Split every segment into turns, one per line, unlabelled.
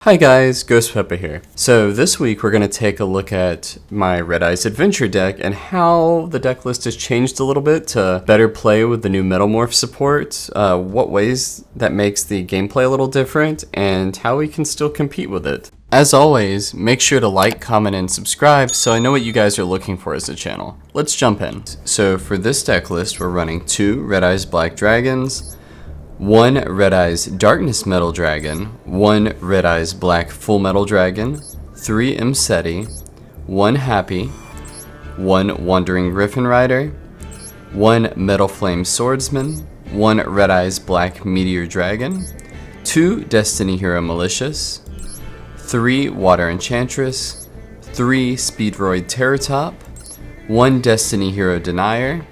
Hi guys, Ghost Peppa here. So this week we're going to take a look at my Horus Adventure deck and how the deck list has changed a little bit to better play with the new Metamorph support, what ways that makes the gameplay a little different, and how we can still compete with it. As always, make sure to like, comment, and subscribe so I know what you guys are looking for as a channel. Let's jump in. So for this deck list we're running 2 Red Eyes Black Dragons, 1 Red Eyes Darkness Metal Dragon, 1 Red Eyes Black Full Metal Dragon, 3 Imseti, 1 Happy, 1 Wandering Griffin Rider, 1 Metal Flame Swordsman, 1 Red Eyes Black Meteor Dragon, 2 Destiny Hero Malicious, 3 Water Enchantress, 3 Speedroid Terratop, 1 Destiny Hero Denier,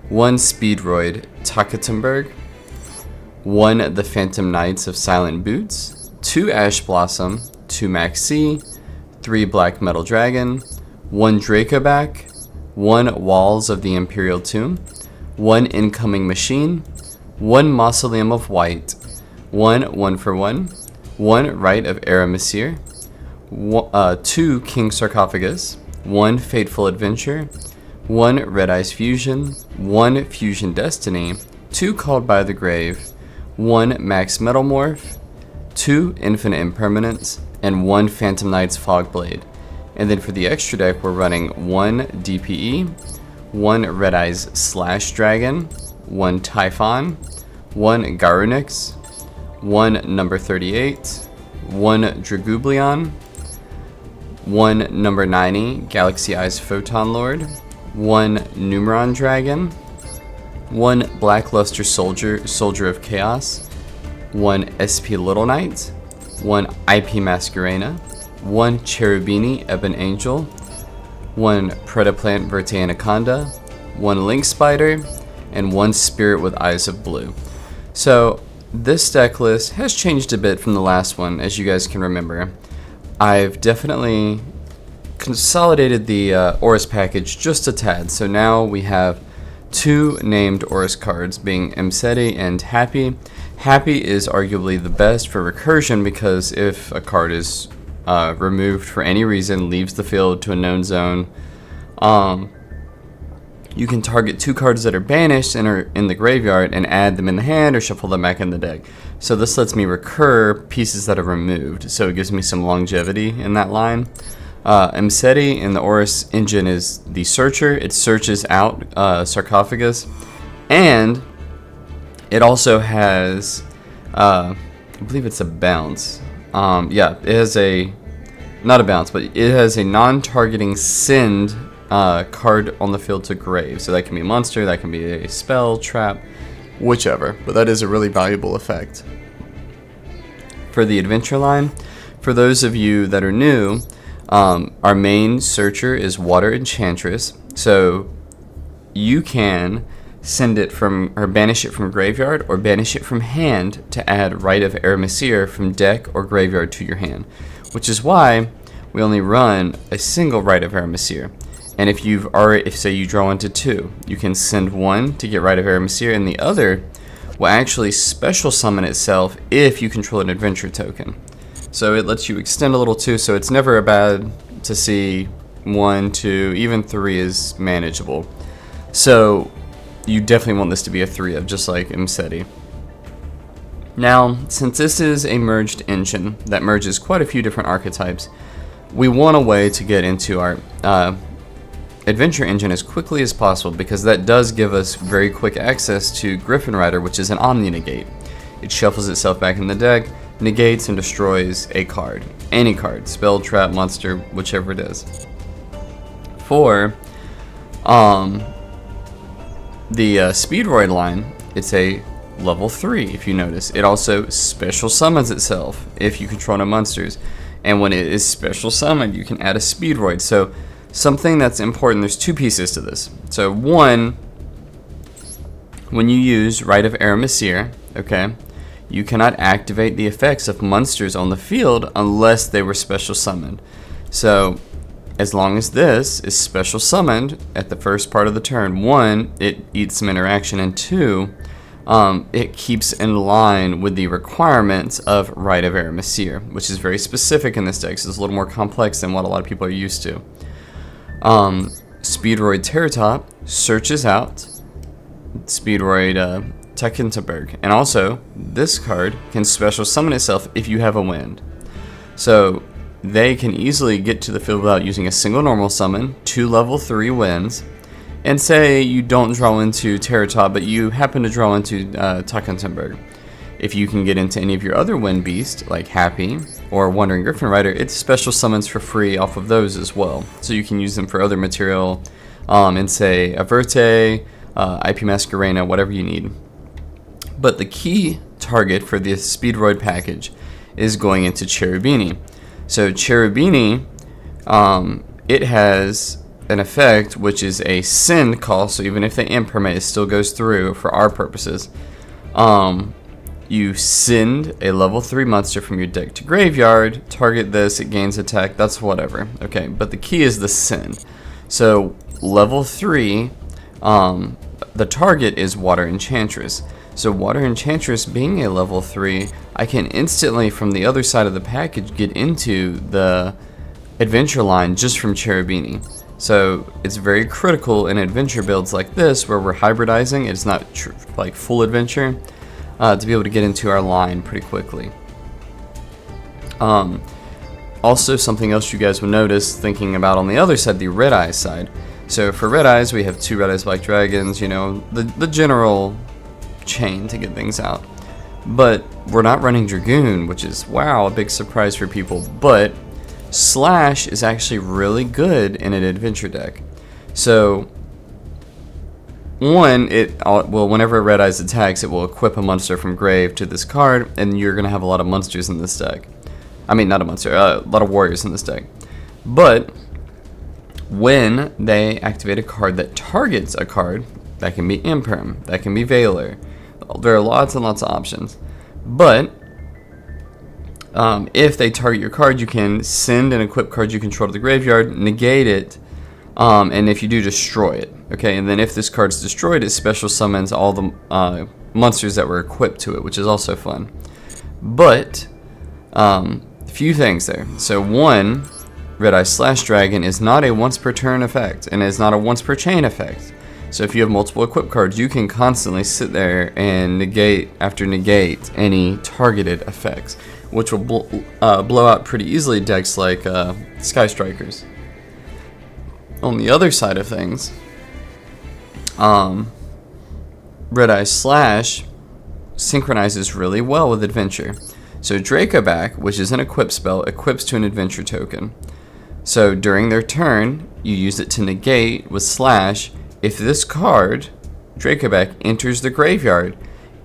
1 Speedroid Takatenberg, 1 The Phantom Knights of Silent Boots, 2 Ash Blossom, 2 Maxi, 3 Black Metal Dragon, 1 Dracoback, 1 Walls of the Imperial Tomb, 1 Incoming Machine, 1 Mausoleum of White, 1 1-for-1, 1 Rite of Aramasir, 2 King Sarcophagus, 1 Fateful Adventure, 1 Red Eyes Fusion, 1 Fusion Destiny, 2 Called by the Grave, 1 Max Metamorph, 2 Infinite Impermanence, and 1 Phantom Knight's Fogblade. And then for the extra deck, we're running 1 DPE, 1 Red Eyes Slash Dragon, 1 Typhon, 1 Garunix, 1 Number 38, 1 Dragublion, 1 Number 90 Galaxy Eyes Photon Lord, 1 Numeron Dragon, 1 Blackluster Soldier of Chaos, 1 SP Little Knight, 1 IP Masquerena, 1 Cherubini Ebon Angel, 1 Predaplant Verte Anaconda, 1 Link Spider, and 1 Spirit with Eyes of Blue. So this deck list has changed a bit from the last one, as you guys can remember. I've definitely consolidated the Horus package just a tad, so now we have 2 named Horus cards, being Imseti and Happy. Happy is arguably the best for recursion because if a card is removed for any reason, leaves the field to a known zone, you can target 2 cards that are banished and are in the graveyard and add them in the hand or shuffle them back in the deck. So this lets me recur pieces that are removed, so it gives me some longevity in that line. Imseti in the Horus engine is the searcher. It searches out sarcophagus, and it also has, I believe it's a bounce. Yeah, it has not a bounce, but it has a non-targeting send card on the field to grave. So that can be a monster, that can be a spell, trap, whichever. But that is a really valuable effect. For the adventure line, for those of you that are new, our main searcher is Water Enchantress, so you can send it from, or banish it from graveyard, or banish it from hand to add Rite of Aramasir from deck or graveyard to your hand, which is why we only run a single Rite of Aramasir. And if say you draw into 2, you can send 1 to get Rite of Aramasir, and the other will actually special summon itself if you control an adventure token. So it lets you extend a little too, so it's never bad to see 1, 2, even 3 is manageable. So you definitely want this to be a 3 of, just like Imseti. Now, since this is a merged engine that merges quite a few different archetypes, we want a way to get into our adventure engine as quickly as possible, because that does give us very quick access to Griffin Rider, which is an Omni Negate. It shuffles itself back in the deck, negates and destroys a card. Any card. Spell, trap, monster, whichever it is. For the Speedroid line, it's a level 3, if you notice. It also special summons itself if you control no monsters. And when it is special summoned, you can add a Speedroid. So something that's important, there's 2 pieces to this. So 1, when you use Rite of Aramasir, okay, you cannot activate the effects of monsters on the field unless they were special summoned. So as long as this is special summoned at the first part of the turn, 1, it eats some interaction, and 2, it keeps in line with the requirements of Rite of Aramesir, which is very specific in this deck, so it's a little more complex than what a lot of people are used to. Speedroid Terratop searches out Speedroid Tekentenberg, and also this card can special summon itself if you have a wind. So they can easily get to the field without using a single normal summon, 2 level 3 winds, and say you don't draw into Terratop, but you happen to draw into Tekentenberg. If you can get into any of your other wind beasts, like Happy or Wandering Griffin Rider, it's special summons for free off of those as well. So you can use them for other material, and say Averte, IP Masquerena, whatever you need. But the key target for the Speedroid package is going into Cherubini. So Cherubini, it has an effect which is a send cost, so even if they impermit, it still goes through for our purposes. You send a level 3 monster from your deck to graveyard, target this, it gains attack, that's whatever. Okay, but the key is the send. So level 3, the target is Water Enchantress. So Water Enchantress being a level 3, I can instantly from the other side of the package get into the adventure line just from Cherubini. So it's very critical in adventure builds like this where we're hybridizing, it's not like full adventure, to be able to get into our line pretty quickly. Also something else you guys will notice thinking about on the other side, the Red Eyes side. So for Red Eyes we have 2 Red Eyes Black Dragons, you know, the general chain to get things out. But we're not running Dragoon, which is, wow, a big surprise for people. But Slash is actually really good in an adventure deck. So, one, whenever Red Eyes attacks, it will equip a monster from grave to this card, and you're going to have a lot of monsters in this deck. I mean, not a monster, a lot of warriors in this deck. But, when they activate a card that targets a card, that can be Imperm, that can be Veiler, there are lots and lots of options. But, if they target your card, you can send an equipped card you control to the graveyard, negate it, and if you do, destroy it. Okay, and then if this card's destroyed, it special summons all the monsters that were equipped to it, which is also fun. But, a few things there. So one, Red Eye Slash Dragon is not a once per turn effect, and is not a once per chain effect. So if you have multiple equipped cards, you can constantly sit there and negate after negate any targeted effects, which will blow out pretty easily decks like Sky Strikers. On the other side of things, Red Eye Slash synchronizes really well with Adventure. So Dracoback, which is an equip spell, equips to an Adventure token. So during their turn, you use it to negate with Slash. If this card, Dracoback, enters the graveyard,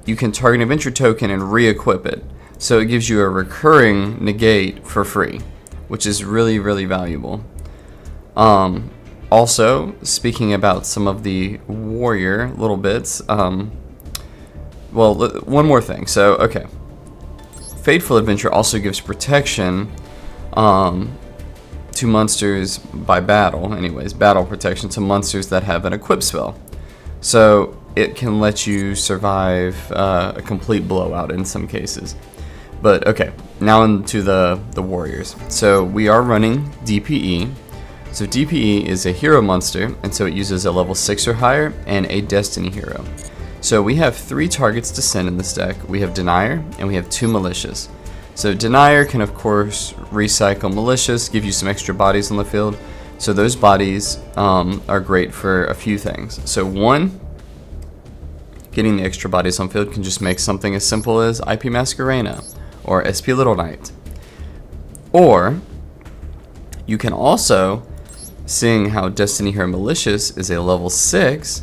you can target an Adventure token and re-equip it. So it gives you a recurring negate for free, which is really, really valuable. Also, speaking about some of the warrior little bits, well, one more thing. So, okay. Fateful Adventure also gives protection to monsters by battle, anyways, battle protection to monsters that have an equip spell. So it can let you survive a complete blowout in some cases. But okay, now into the warriors. So we are running DPE. So DPE is a hero monster, and so it uses a level 6 or higher and a destiny hero. So we have 3 targets to send in this deck. We have Denier and we have 2 Malicious. So Denier can of course recycle Malicious, give you some extra bodies on the field. So those bodies are great for a few things. So one, getting the extra bodies on field can just make something as simple as IP Masquerena or SP Little Knight. Or you can also, seeing how Destiny Hero Malicious is a level 6,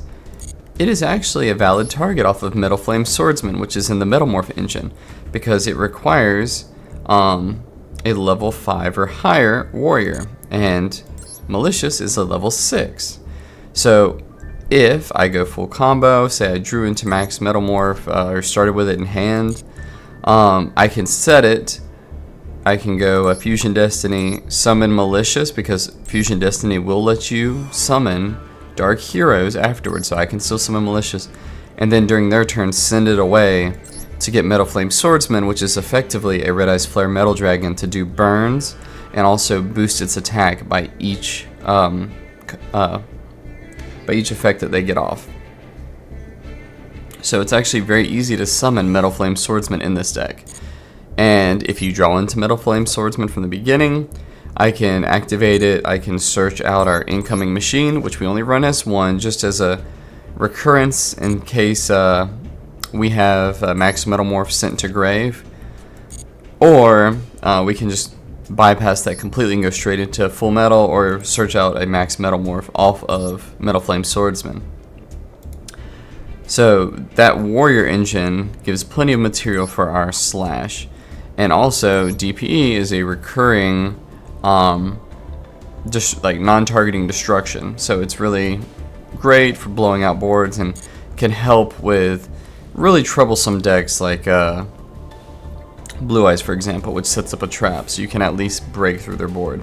it is actually a valid target off of Metal Flame Swordsman, which is in the Metamorph engine, because it requires a level 5 or higher warrior, and Malicious is a level 6. So if I go full combo, say I drew into max Metamorph or started with it in hand, I can set it. I can go a Fusion Destiny, summon Malicious, because Fusion Destiny will let you summon Dark Heroes afterwards, so I can still summon Malicious. and then during their turn send it away to get Metal Flame Swordsman, which is effectively a Red Eyes Flare Metal Dragon, to do burns and also boost its attack by each effect that they get off. So it's actually very easy to summon Metal Flame Swordsman in this deck. And if you draw into Metal Flame Swordsman from the beginning, I can activate it. I can search out our incoming machine, which we only run as one, just as a recurrence in case we have Max Metalmorph sent to grave. Or we can just bypass that completely and go straight into Full Metal, or search out a Max Metalmorph off of Metal Flame Swordsman. So that warrior engine gives plenty of material for our slash. And also DPE is a recurring just like non-targeting destruction. So it's really great for blowing out boards and can help with really troublesome decks like Blue Eyes, for example, which sets up a trap, so you can at least break through their board.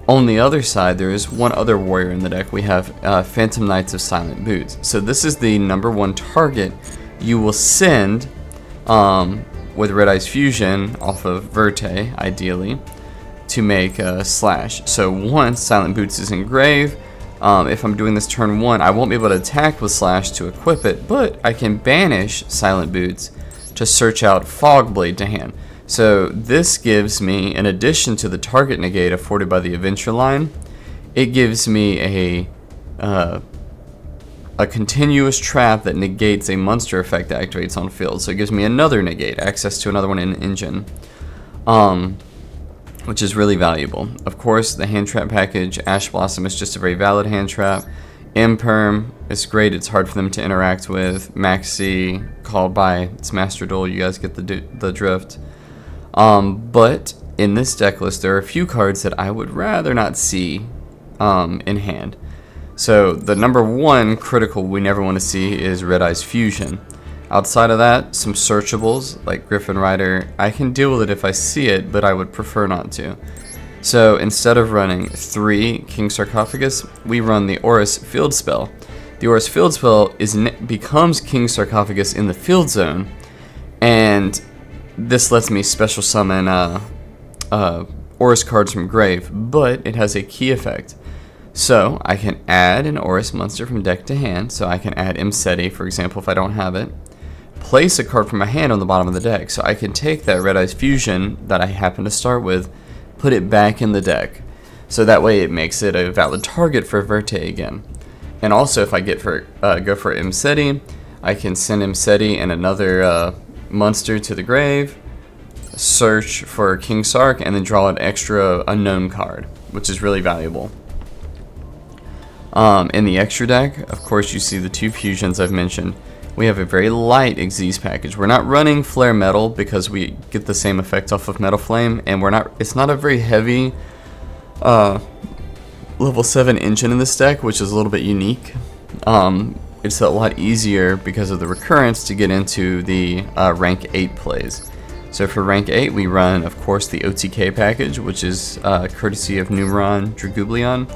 On the other side, there is one other warrior in the deck. We have Phantom Knights of Silent Boots. So this is the #1 target you will send with Red Eyes Fusion off of Verte, ideally, to make a slash. So once Silent Boots is in grave, if I'm doing this turn 1, I won't be able to attack with slash to equip it, but I can banish Silent Boots to search out Fogblade to hand. So this gives me, in addition to the target negate afforded by the Adventure line, it gives me a continuous trap that negates a monster effect that activates on field. So it gives me another negate, access to another one in engine, which is really valuable. Of course, the hand trap package, Ash Blossom, is just a very valid hand trap. Imperm is great, it's hard for them to interact with. Maxi, called by its Master Duel, you guys get the drift. But in this deck list, there are a few cards that I would rather not see in hand. So the #1 critical we never want to see is Red Eyes Fusion. Outside of that, some searchables like Griffin Rider, I can deal with it if I see it, but I would prefer not to. So instead of running 3 King Sarcophagus, we run the Horus Field Spell. The Horus Field Spell becomes King Sarcophagus in the field zone, and this lets me special summon Horus cards from grave, but it has a key effect. So I can add an Horus monster from deck to hand, so I can add Imseti, for example, if I don't have it. Place a card from my hand on the bottom of the deck, so I can take that Red Eyes Fusion that I happen to start with, put it back in the deck. So that way it makes it a valid target for Verte again. And also if I go for Imseti, I can send Imseti and another monster to the grave, search for King Sark, and then draw an extra unknown card, which is really valuable. In the extra deck, of course, you see the 2 fusions I've mentioned. We have a very light Xyz package. We're not running Flare Metal because we get the same effect off of Metal Flame, and it's not a very heavy level 7 engine in this deck, which is a little bit unique. It's a lot easier because of the recurrence to get into the rank 8 plays. So for rank 8, we run, of course, the OTK package, which is courtesy of Numeron Dragublion.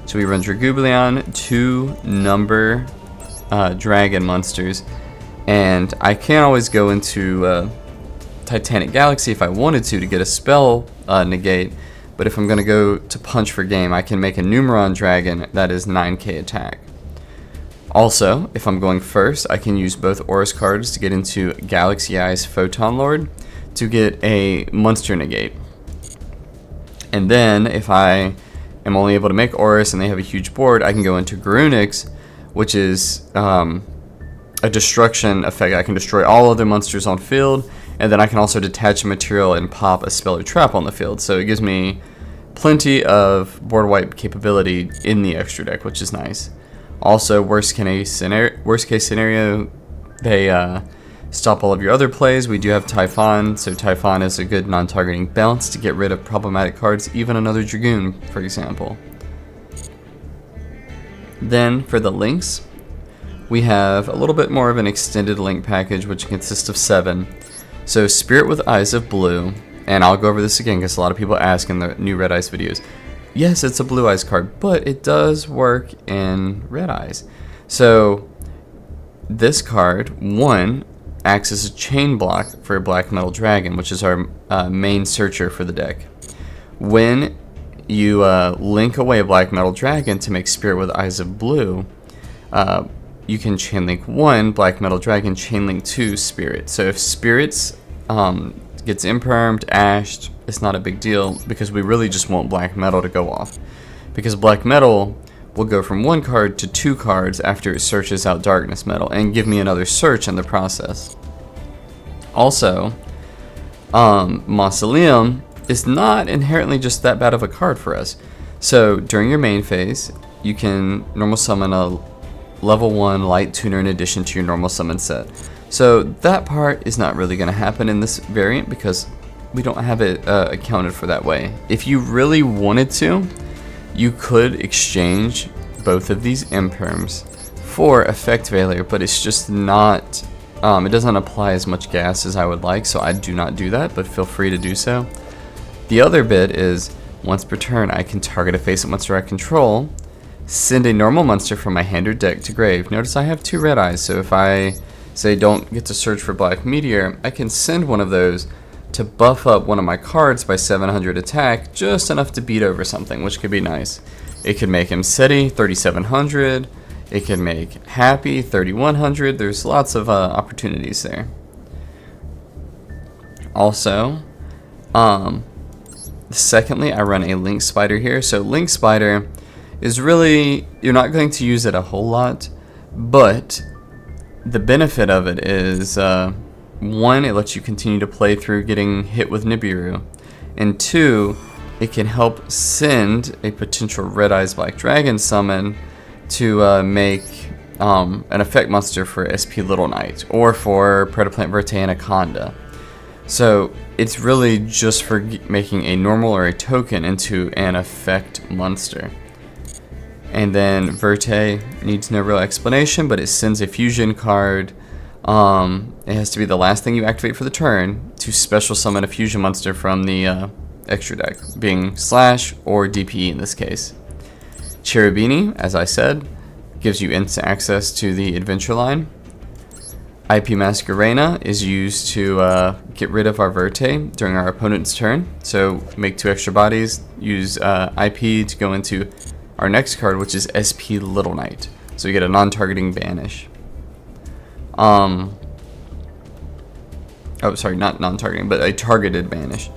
So we run Dragublion, 2 number dragon monsters, and I can always go into Titanic Galaxy if I wanted to get a spell negate, but if I'm going to go to punch for game, I can make a Numeron dragon that is 9k attack. Also, if I'm going first, I can use both Horus cards to get into Galaxy Eyes Photon Lord to get a monster negate. And then, if I am only able to make Horus and they have a huge board, I can go into Garunix, which is a destruction effect. I can destroy all other monsters on field, and then I can also detach a material and pop a spell or trap on the field. So it gives me plenty of board wipe capability in the extra deck, which is nice. Also, worst case scenario, they stop all of your other plays. We do have Typhon, so Typhon is a good non-targeting bounce to get rid of problematic cards, even another Dragoon, for example. Then, for the links, we have a little bit more of an extended link package, which consists of 7. So, Spirit with Eyes of Blue, and I'll go over this again because a lot of people ask in the new Red Eyes videos. Yes, it's a Blue Eyes card, but it does work in Red Eyes. So, this card, 1, acts as a chain block for a black metal dragon, which is our main searcher for the deck. When you link away a black metal dragon to make Spirit with Eyes of Blue, you can chain link 1 black metal dragon, chain link 2 Spirit. So if Spirits gets impermed, ashed, it's not a big deal because we really just want black metal to go off. Because black metal will go from 1 card to 2 cards after it searches out darkness metal and give me another search in the process. Also, Mausoleum is not inherently just that bad of a card for us. So during your main phase, you can normal summon a level 1 light tuner in addition to your normal summon set. So that part is not really going to happen in this variant because we don't have it accounted for that way. If you really wanted to, you could exchange both of these imperms for Effect Veiler, but it's just not, it doesn't apply as much gas as I would like, so I do not do that, but feel free to do so. The other bit is, once per turn, I can target a face-up monster I control, send a normal monster from my hand or deck to grave. Notice I have 2 red eyes, so if I say don't get to search for Black Meteor, I can send one of those to buff up one of my cards by 700 attack, just enough to beat over something, which could be nice. It could make him Seti 3700, it could make Happy 3100, there's lots of opportunities there. Also, secondly, I run a Link Spider here. So Link Spider is really, you're not going to use it a whole lot, but the benefit of it is, 1, it lets you continue to play through getting hit with Nibiru, and 2, it can help send a potential Red Eyes Black Dragon summon to make an effect monster for SP Little Knight, or for Predaplant Verte Anaconda. So it's really just for making a normal or a token into an effect monster. And then Verte needs no real explanation, but it sends a fusion card. It has to be the last thing you activate for the turn to special summon a fusion monster from the extra deck, being Slash or DPE in this case. Cherubini, as I said, gives you instant access to the adventure line. IP Masquerena is used to get rid of our Verte during our opponent's turn. So make 2 extra bodies, use IP to go into our next card, which is SP Little Knight. So you get a non-targeting banish. Oh, sorry, not non-targeting, but a targeted banish.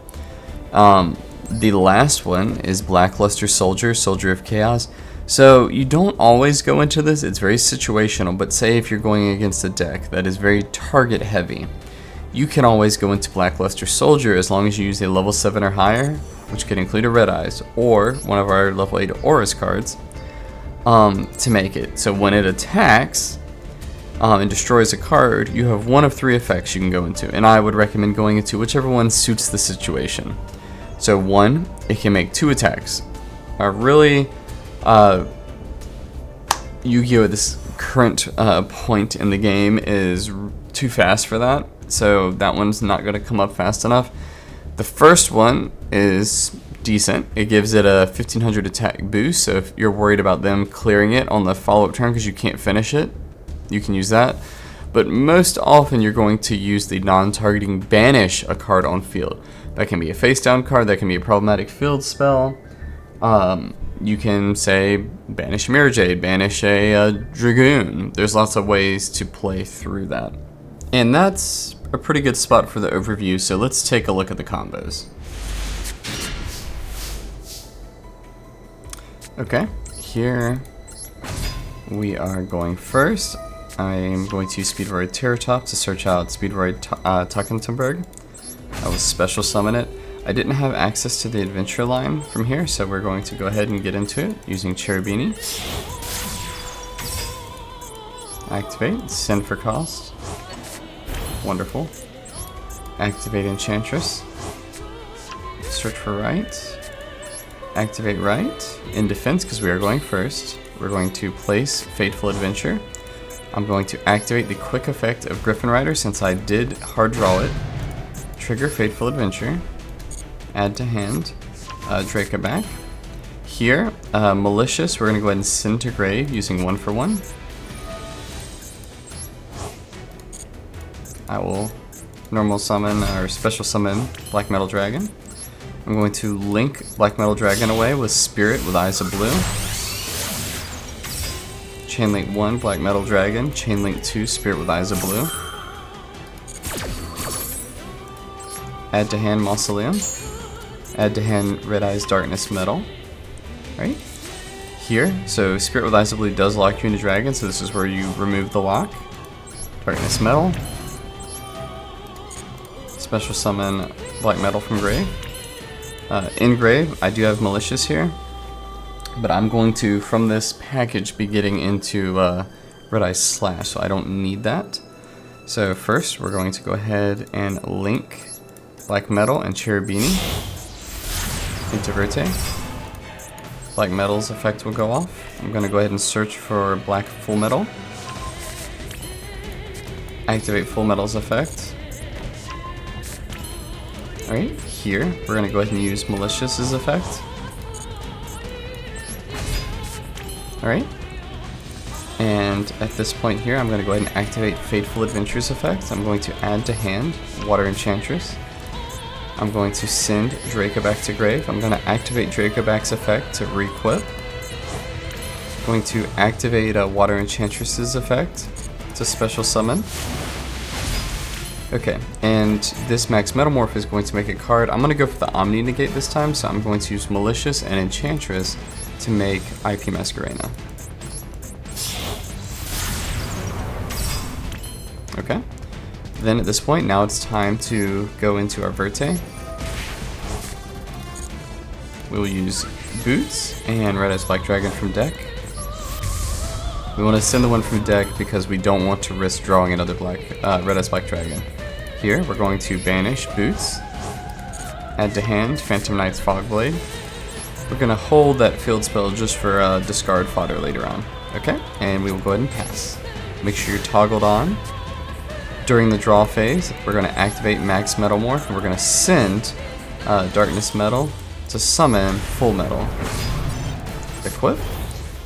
The last one is Blackluster Soldier, Soldier of Chaos. So you don't always go into this, it's very situational, but say if you're going against a deck that is very target heavy, you can always go into Blackluster Soldier as long as you use a level 7 or higher, which could include a Red Eyes, or one of our level 8 Horus cards, to make it. So when it attacks and destroys a card, you have 1 of 3 effects you can go into, and I would recommend going into whichever one suits the situation. So 1, it can make 2 attacks. Really, Yu-Gi-Oh! At this current point in the game is too fast for that, so that one's not going to come up fast enough. The first one is decent. It gives it a 1500 attack boost, so if you're worried about them clearing it on the follow-up turn because you can't finish it, you can use that. But most often you're going to use the non-targeting banish a card on field. That can be a face-down card, that can be a problematic field spell. You can say banish Mirror Jade, banish a Dragoon. There's lots of ways to play through that. And that's a pretty good spot for the overview, so let's take a look at the combos. Okay, here we are going first. I am going to use Speedroid Terratop to search out Speedroid Tuckentenberg. I will special summon it. I didn't have access to the adventure line from here, so we're going to go ahead and get into it using Cherubini. Activate, send for cost. Wonderful. Activate Enchantress. Search for right. Activate right. In defense, because we are going first, we're going to place Fateful Adventure. I'm going to activate the quick effect of Griffin Rider since I did hard draw it. Trigger Fateful Adventure. Add to hand, Draca back. Here, Malicious, we're going to go ahead and send to grave using 1 for 1. I will normal summon or special summon Black Metal Dragon. I'm going to link Black Metal Dragon away with Spirit with Eyes of Blue. Chain Link 1, Black Metal Dragon. Chain Link 2, Spirit with Eyes of Blue. Add to hand Mausoleum. Add to hand Red Eyes Darkness Metal. Right? Here, so Spirit with Eyes of Blue does lock you into Dragon, so this is where you remove the lock. Darkness Metal. Special summon Black Metal from Grave. In Grave, I do have Malicious here, but I'm going to, from this package, be getting into Red Eyes Slash, so I don't need that. So first, we're going to go ahead and link Black Metal and Cherubini into Verte. Black Metal's effect will go off. I'm going to go ahead and search for Black Full Metal. Activate Full Metal's effect. Alright, here, we're going to go ahead and use Malicious's effect. Alright. And at this point here, I'm going to go ahead and activate Fateful Adventure's effect. I'm going to add to hand Water Enchantress. I'm going to send Draco back to Grave. I'm going to activate Draco back's effect to re-equip. I'm going to activate Water Enchantress's effect to special summon. Okay, and this Max Metamorph is going to make a card. I'm going to go for the Omni Negate this time, so I'm going to use Malicious and Enchantress to make IP Masquerena. Okay. Then at this point, now it's time to go into our Verte. We will use Boots and Red Eyes Black Dragon from deck. We want to send the one from deck because we don't want to risk drawing another Red Eyes Black Dragon. Here, we're going to banish Boots. Add to hand Phantom Knight's Fogblade. We're going to hold that field spell just for discard fodder later on. Okay, and we will go ahead and pass. Make sure you're toggled on. During the draw phase, we're going to activate Max Metamorph, and we're going to send Darkness Metal to summon Full Metal. Equip.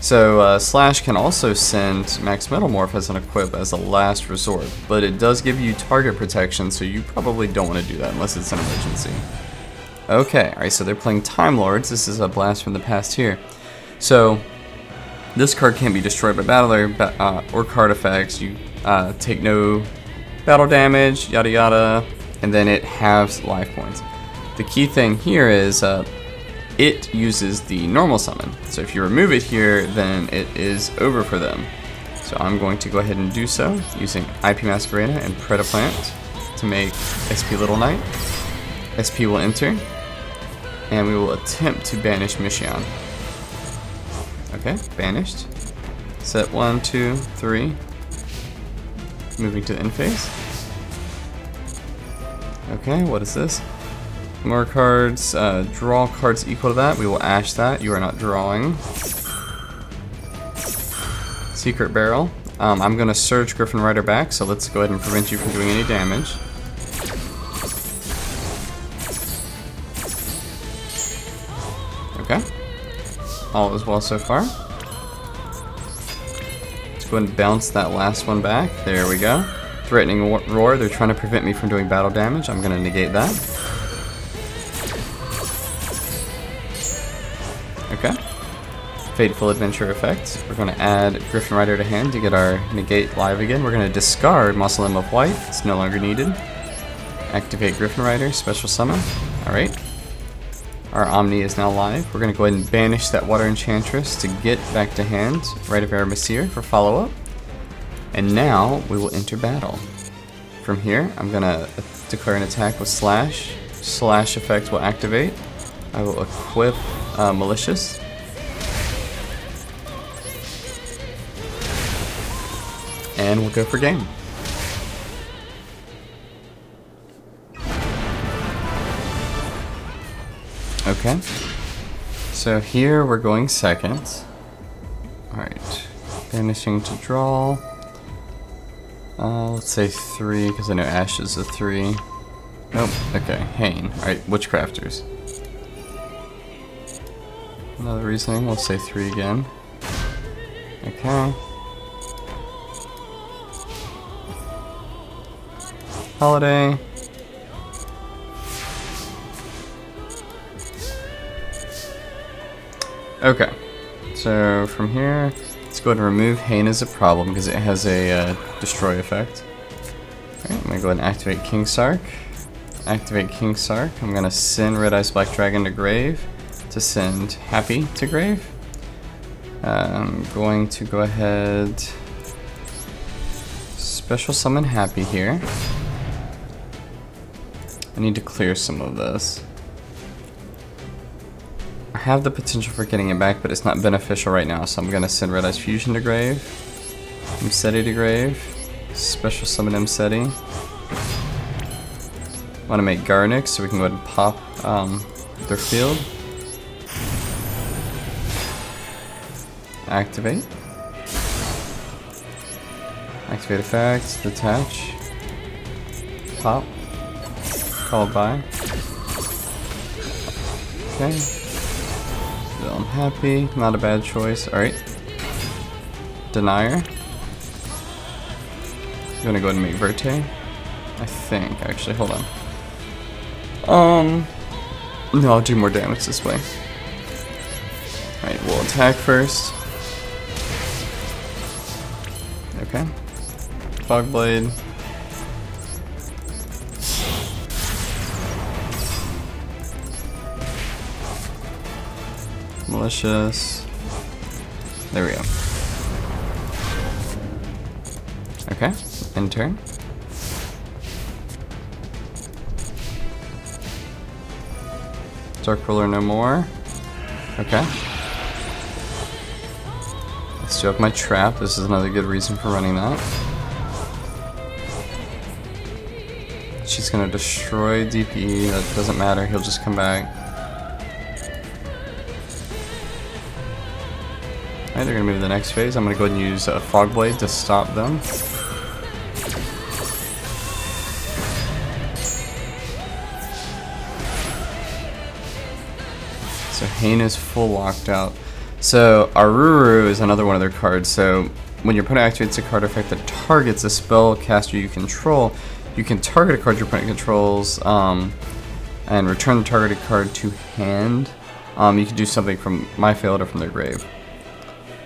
So Slash can also send Max Metamorph as an equip as a last resort, but it does give you target protection, so you probably don't want to do that unless it's an emergency. Okay, alright, so they're playing Time Lords. This is a blast from the past here. So this card can't be destroyed by battler or card effects. You take no battle damage, yada yada, and then it halves life points. The key thing here is it uses the normal summon. So if you remove it here, then it is over for them. So I'm going to go ahead and do so using IP Masquerena and Predaplant to make SP Little Knight. SP will enter, and we will attempt to banish Mishion. Okay, banished. Set 1, 2, 3. Moving to the end phase. Okay, what is this? More cards, draw cards equal to that. We will ash that. You are not drawing. Secret Barrel. I'm going to search Griffin Rider back, so let's go ahead and prevent you from doing any damage. Okay. All is well so far. Let's go ahead and bounce that last one back. There we go. Threatening Roar. They're trying to prevent me from doing battle damage. I'm going to negate that. Okay. Fateful Adventure effect. We're going to add Griffin Rider to hand to get our negate live again. We're going to discard Mausoleum of White. It's no longer needed. Activate Griffin Rider. Special summon. Alright. Our Omni is now live. We're going to go ahead and banish that Water Enchantress to get back to hand. Rite of Aramasir for follow-up. And now we will enter battle. From here, I'm going to declare an attack with Slash. Slash effect will activate. I will equip Malicious. And we'll go for game. Okay. So here we're going second. Alright. Banishing to draw. Let's say 3, because I know Ash is a 3. Nope. Okay. Hain. Alright, Witchcrafters. Another reasoning, we'll say 3 again. Okay. Holiday. Okay, so from here, let's go ahead and remove Hain as a problem because it has a destroy effect. Alright, I'm gonna go ahead and activate King Sark. Activate King Sark. I'm gonna send Red Eyes Black Dragon to grave to send Happy to grave. I'm going to go ahead, special summon Happy here. I need to clear some of this. I have the potential for getting it back, but it's not beneficial right now, so I'm gonna send Red Eyes Fusion to grave, Mseti to grave, special summon Mseti. Want to make Garnick so we can go ahead and pop their field. Activate. Activate effect, detach, pop, called by. Okay. So I'm happy, not a bad choice. Alright. Denier. I'm gonna go ahead and make Verte. I think, actually, hold on. No, I'll do more damage this way. Alright, we'll attack first. Okay. Fogblade. Malicious. There we go. Okay, end turn. Dark Ruler no more. Okay. Let's do up my trap. This is another good reason for running that. She's gonna destroy DPE. That doesn't matter. He'll just come back. Alright, they're gonna move to the next phase. I'm gonna go ahead and use Fogblade to stop them. So Hain is full locked out. So Aruru is another one of their cards. So when your opponent activates a card effect that targets a spell caster you control, you can target a card your opponent controls and return the targeted card to hand. You can do something from my field or from their grave.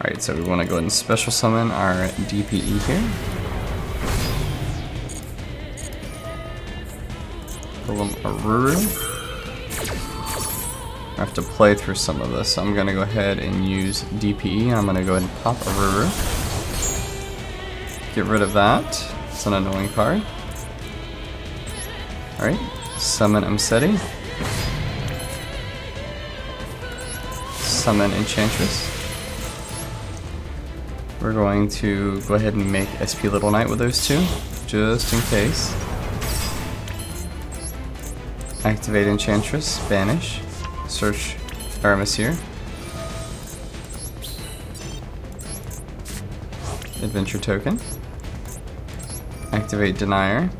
Alright, so we want to go ahead and special summon our DPE here. Pull them Aruru. I have to play through some of this, so I'm going to go ahead and use DPE. I'm going to go ahead and pop Aruru. Get rid of that. It's an annoying card. Alright, summon Mseti. Summon Enchantress. We're going to go ahead and make SP Little Knight with those two, just in case. Activate Enchantress, banish. Search Aramis here. Adventure token. Activate Denier.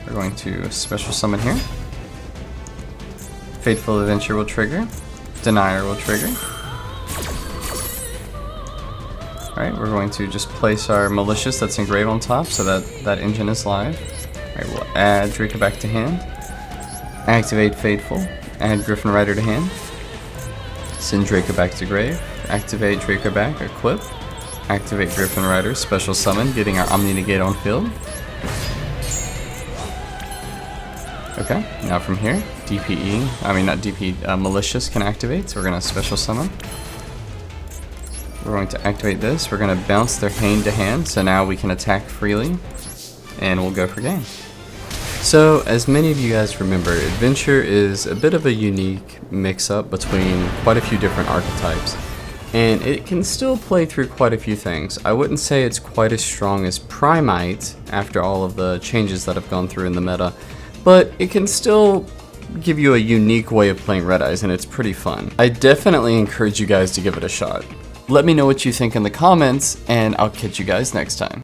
We're going to special summon here. Fateful Adventure will trigger. Denier will trigger. Alright, we're going to just place our Malicious that's engraved on top so that engine is live. Alright, we'll add Draco back to hand. Activate Fateful. Add Griffin Rider to hand. Send Draco back to grave. Activate Draco back, equip. Activate Griffin Rider, special summon, getting our Omni Negate on field. Okay, now from here, Malicious can activate, so we're going to special summon. We're going to activate this. We're going to bounce their Hain to hand, so now we can attack freely, and we'll go for game. So, as many of you guys remember, Adventure is a bit of a unique mix-up between quite a few different archetypes, and it can still play through quite a few things. I wouldn't say it's quite as strong as Primite after all of the changes that have gone through in the meta, but it can still give you a unique way of playing Red Eyes, and it's pretty fun. I definitely encourage you guys to give it a shot. Let me know what you think in the comments, and I'll catch you guys next time.